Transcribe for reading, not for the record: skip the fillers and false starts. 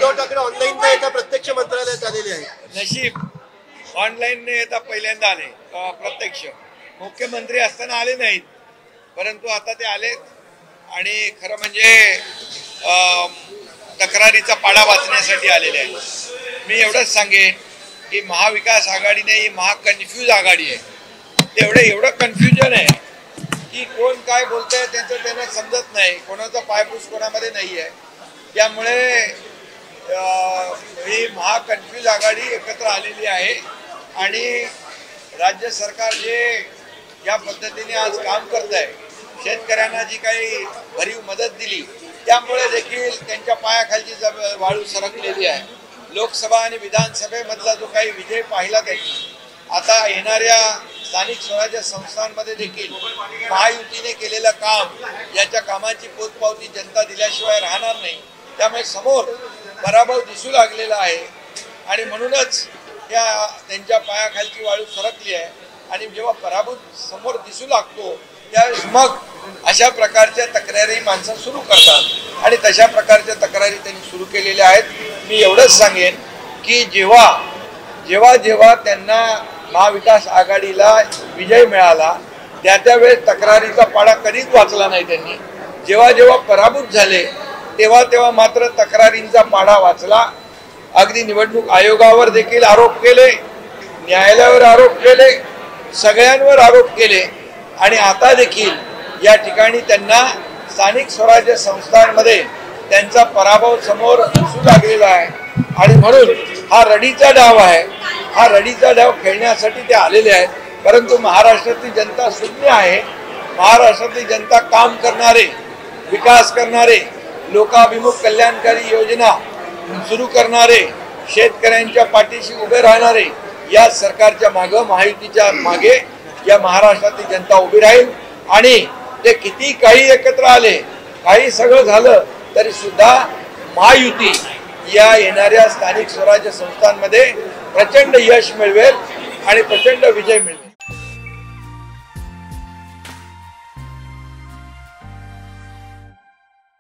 Uddhav Thackeray online न येता प्रत्यक्ष मंत्रालयात आलेले आहेत. नशीब ऑनलाईन ने येता पहिल्यांदा आले, प्रत्यक्ष मुख्यमंत्री असताना आले नाहीत, परंतु आता ते आले. आणि खरं म्हणजे तक्रारीचा पाडा वाचण्यासाठी आलेले आहेत. मी एवढंच सांगेन की महाविकास आघाडीने ही महाकन्फ्यूज आघाडी आहे. एवढं कन्फ्युजन आहे की कोण काय बोलतंय त्यांना समजत नाही, कोणाचा पायपूस कोणामध्ये नाही आहे. त्यामुळे ही महाकन्फ्यूज आघाडी एकत्र आलेली आहे. आणि राज्य सरकार जे या पद्धतीने आज काम करत आहे, शेतकऱ्यांना जी काही भरीव मदत दिली त्यामुळे देखील त्यांच्या पायाखालची वाळू सरकलेली आहे. लोकसभा आणि विधानसभेमधला जो काही विजय पाहिला त्यांनी, आता येणाऱ्या स्थानिक स्वराज्य संस्थांमध्ये देखील महायुतीने केलेलं काम, याच्या कामाची पोचपावती जनता दिल्याशिवाय राहणार नाही. त्यामुळे समोर पराभव दिसू लागलेला आहे आणि म्हणूनच त्यांच्या पायाखालची वाळू सरकली आहे. आणि जेव्हा पराभव समोर दिसू लागतो त्यावेळेस मग अशा प्रकारच्या तक्रारी माणसं सुरू करतात आणि तशा प्रकारच्या तक्रारी त्यांनी सुरू केलेल्या आहेत. मी एवढंच सांगेन की जेव्हा त्यांना महाविकास आघाडीला विजय मिळाला त्यावेळेस तक्रारीचा पाडा कधीच वाचला नाही त्यांनी. जेव्हा पराभूत झाले तेव्हा मात्र तक्रारींचा पाडा वाचला. अगदी निवडणूक आयोगावर देखील आरोप केले, न्यायालयावर आरोप केले, सगळ्यांवर आरोप केले. आणि आता देखील या ठिकाणी त्यांना स्थानिक स्वराज्य संस्थांमध्ये त्यांचा पराभव समोर दिसू लागलेला आहे. आणि म्हणून हा रडीचा डाव आहे. हा रडीचा डाव खेळण्यासाठी ते आलेले आहेत. परंतु महाराष्ट्रातली जनता शून्य आहे. महाराष्ट्रातली जनता काम करणारे, विकास करणारे, लोकाभिमुख कल्याणकारी योजना सुरू करणारे, शेतकऱ्यांच्या पाठीशी उभे राहणारे या सरकारच्या मागे, महायुतीच्या मागे या महाराष्ट्रातली जनता उभी राहील. आणि ते किती काही एकत्र आले, काही सगळं झालं तरी सुद्धा महायुती या येणाऱ्या स्थानिक स्वराज्य संस्थांमध्ये प्रचंड यश मिळवेल आणि प्रचंड विजय मिळवेल.